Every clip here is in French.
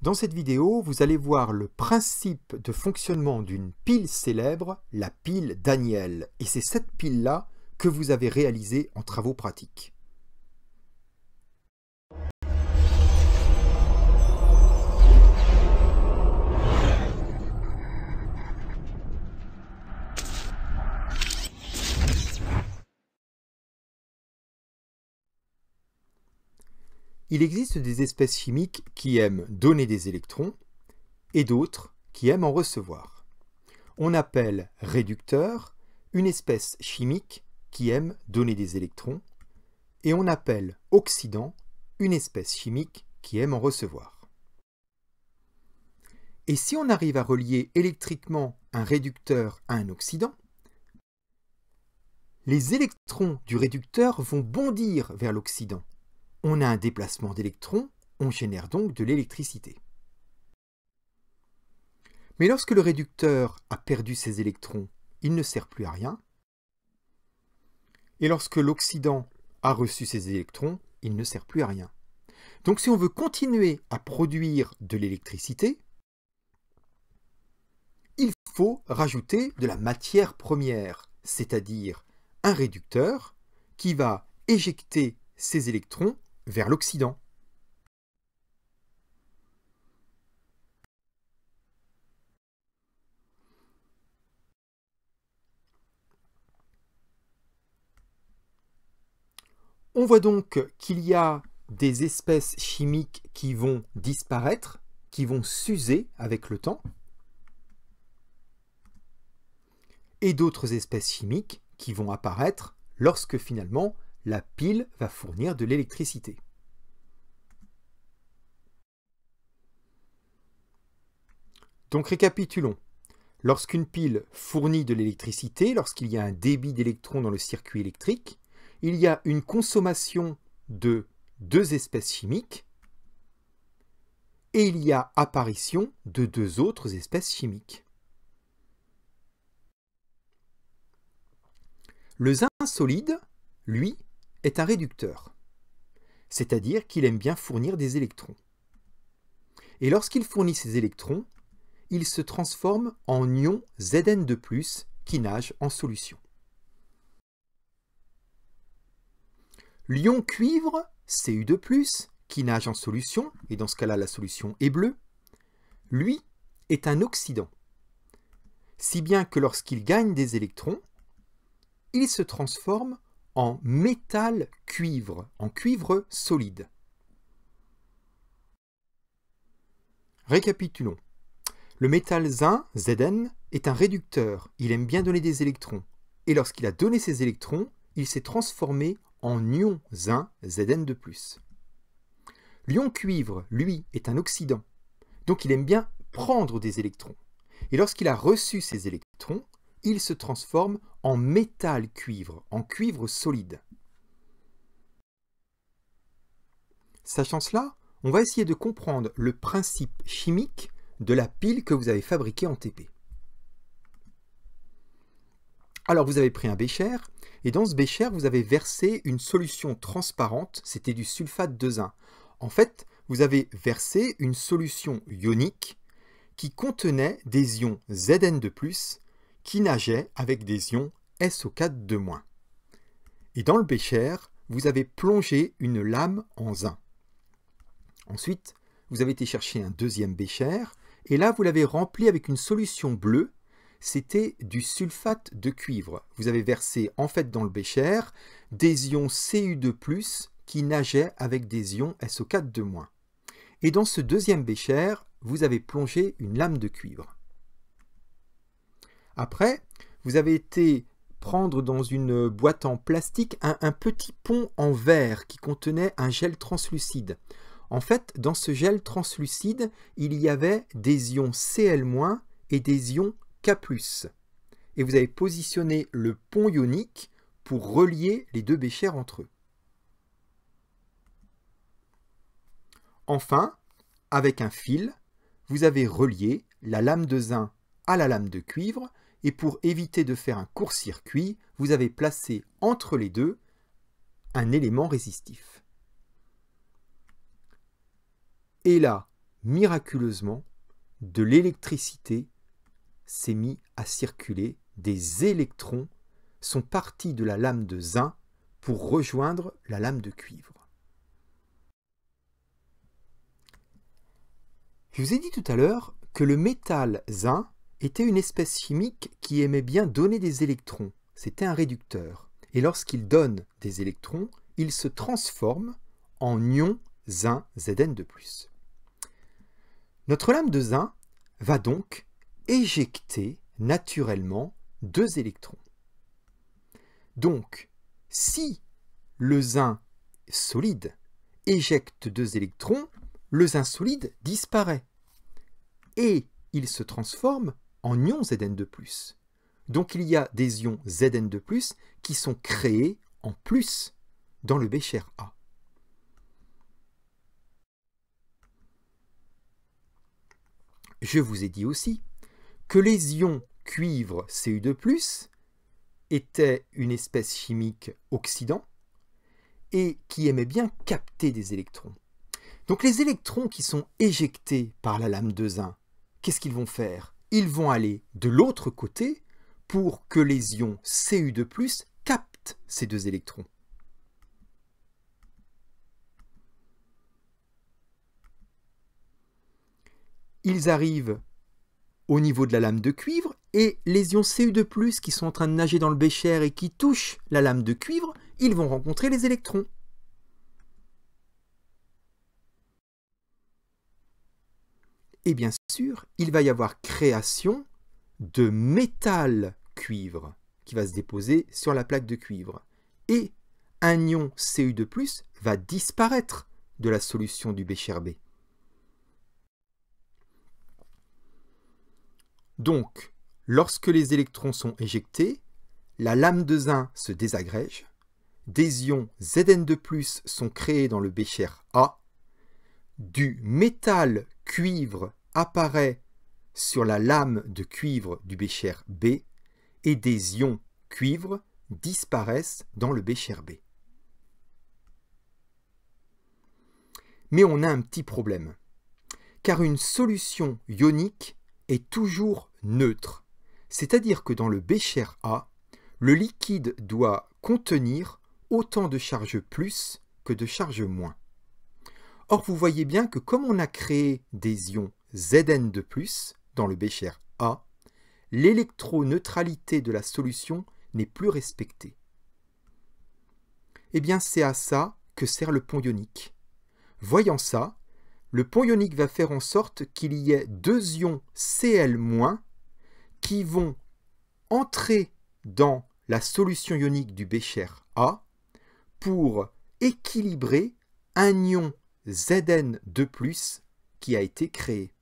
Dans cette vidéo, vous allez voir le principe de fonctionnement d'une pile célèbre, la pile Daniel. Et c'est cette pile-là que vous avez réalisée en travaux pratiques. Il existe des espèces chimiques qui aiment donner des électrons et d'autres qui aiment en recevoir. On appelle réducteur une espèce chimique qui aime donner des électrons et on appelle oxydant une espèce chimique qui aime en recevoir. Et si on arrive à relier électriquement un réducteur à un oxydant, les électrons du réducteur vont bondir vers l'oxydant. On a un déplacement d'électrons, on génère donc de l'électricité. Mais lorsque le réducteur a perdu ses électrons, il ne sert plus à rien. Et lorsque l'oxydant a reçu ses électrons, il ne sert plus à rien. Donc si on veut continuer à produire de l'électricité, il faut rajouter de la matière première, c'est-à-dire un réducteur qui va éjecter ses électrons vers l'oxydant. On voit donc qu'il y a des espèces chimiques qui vont disparaître, qui vont s'user avec le temps, et d'autres espèces chimiques qui vont apparaître lorsque finalement la pile va fournir de l'électricité. Donc récapitulons. Lorsqu'une pile fournit de l'électricité, lorsqu'il y a un débit d'électrons dans le circuit électrique, il y a une consommation de deux espèces chimiques et il y a apparition de deux autres espèces chimiques. Le zinc solide, lui, est un réducteur, c'est-à-dire qu'il aime bien fournir des électrons. Et lorsqu'il fournit ces électrons, il se transforme en ion Zn2+, qui nage en solution. L'ion cuivre, Cu2+, qui nage en solution, et dans ce cas-là la solution est bleue, lui est un oxydant, si bien que lorsqu'il gagne des électrons, il se transforme en métal cuivre, en cuivre solide. Récapitulons. Le métal zinc, Zn, est un réducteur. Il aime bien donner des électrons. Et lorsqu'il a donné ces électrons, il s'est transformé en ion zinc, Zn2+. L'ion cuivre, lui, est un oxydant. Donc il aime bien prendre des électrons. Et lorsqu'il a reçu ces électrons, il se transforme en métal cuivre, en cuivre solide. Sachant cela, on va essayer de comprendre le principe chimique de la pile que vous avez fabriquée en TP. Alors vous avez pris un bécher, et dans ce bécher, vous avez versé une solution transparente, c'était du sulfate de zinc. En fait, vous avez versé une solution ionique qui contenait des ions Zn2+, qui nageaient avec des ions SO4 Et dans le bécher, vous avez plongé une lame en zinc. Ensuite, vous avez été chercher un deuxième bécher, et là, vous l'avez rempli avec une solution bleue, c'était du sulfate de cuivre. Vous avez versé en fait dans le bécher des ions Cu2+, qui nageaient avec des ions SO4 Et dans ce deuxième bécher, vous avez plongé une lame de cuivre. Après, vous avez été prendre dans une boîte en plastique un petit pont en verre qui contenait un gel translucide. En fait, dans ce gel translucide, il y avait des ions Cl- et des ions K+. Et vous avez positionné le pont ionique pour relier les deux béchers entre eux. Enfin, avec un fil, vous avez relié la lame de zinc à la lame de cuivre et pour éviter de faire un court-circuit, vous avez placé entre les deux un élément résistif. Et là, miraculeusement, de l'électricité s'est mis à circuler, des électrons sont partis de la lame de zinc pour rejoindre la lame de cuivre. Je vous ai dit tout à l'heure que le métal zinc était une espèce chimique qui aimait bien donner des électrons. C'était un réducteur. Et lorsqu'il donne des électrons, il se transforme en ion zinc Zn2+. Notre lame de zinc va donc éjecter naturellement 2 électrons. Donc, si le zinc solide éjecte 2 électrons, le zinc solide disparaît et il se transforme en ion Zn2+. Donc il y a des ions Zn2+, qui sont créés en plus dans le bécher A. Je vous ai dit aussi que les ions cuivre Cu2+, étaient une espèce chimique oxydant et qui aimait bien capter des électrons. Donc les électrons qui sont éjectés par la lame de zinc, qu'est-ce qu'ils vont faire? Ils vont aller de l'autre côté pour que les ions Cu2+ captent ces 2 électrons. Ils arrivent au niveau de la lame de cuivre et les ions Cu2+, qui sont en train de nager dans le bécher et qui touchent la lame de cuivre, ils vont rencontrer les électrons. Et bien sûr, il va y avoir création de métal cuivre qui va se déposer sur la plaque de cuivre. Et un ion Cu2+ va disparaître de la solution du bécher B. Donc, lorsque les électrons sont éjectés, la lame de zinc se désagrège, des ions Zn2+ sont créés dans le bécher A, du métal cuivre apparaît sur la lame de cuivre du bécher B et des ions cuivre disparaissent dans le bécher B. Mais on a un petit problème, car une solution ionique est toujours neutre, c'est-à-dire que dans le bécher A, le liquide doit contenir autant de charge plus que de charge moins. Or, vous voyez bien que comme on a créé des ions Zn2+, dans le bécher A, l'électroneutralité de la solution n'est plus respectée. Eh bien, c'est à ça que sert le pont ionique. Voyant ça, le pont ionique va faire en sorte qu'il y ait 2 ions Cl- qui vont entrer dans la solution ionique du bécher A pour équilibrer un ion Zn2+ qui a été créé.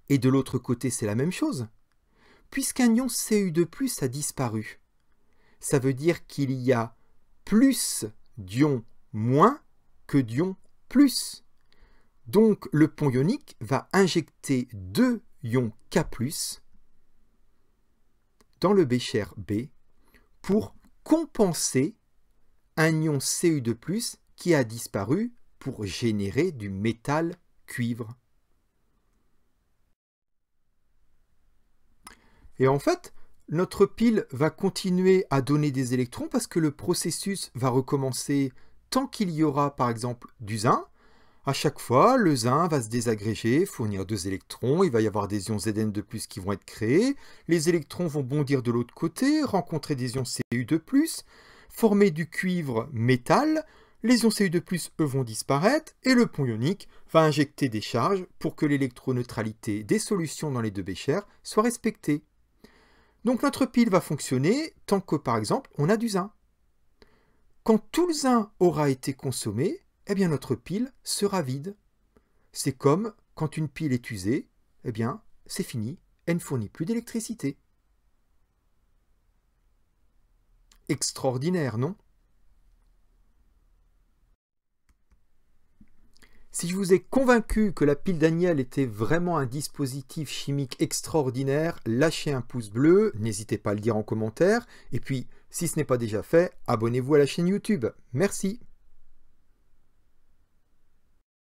Et de l'autre côté, c'est la même chose. Puisqu'un ion Cu2+ a disparu, ça veut dire qu'il y a plus d'ions moins que d'ions plus. Donc le pont ionique va injecter 2 ions K+, dans le bécher B pour compenser un ion Cu2+ qui a disparu pour générer du métal cuivre. Et en fait, notre pile va continuer à donner des électrons parce que le processus va recommencer tant qu'il y aura par exemple du zinc. À chaque fois, le zinc va se désagréger, fournir 2 électrons, il va y avoir des ions Zn2+ qui vont être créés, les électrons vont bondir de l'autre côté, rencontrer des ions Cu2+, former du cuivre métal, les ions Cu2+, eux, vont disparaître, et le pont ionique va injecter des charges pour que l'électroneutralité des solutions dans les 2 béchers soit respectée. Donc notre pile va fonctionner tant que, par exemple, on a du zinc. Quand tout le zinc aura été consommé, eh bien notre pile sera vide. C'est comme quand une pile est usée, eh bien c'est fini, elle ne fournit plus d'électricité. Extraordinaire, non? Si je vous ai convaincu que la pile Daniel était vraiment un dispositif chimique extraordinaire, lâchez un pouce bleu, n'hésitez pas à le dire en commentaire, et puis si ce n'est pas déjà fait, abonnez-vous à la chaîne YouTube. Merci.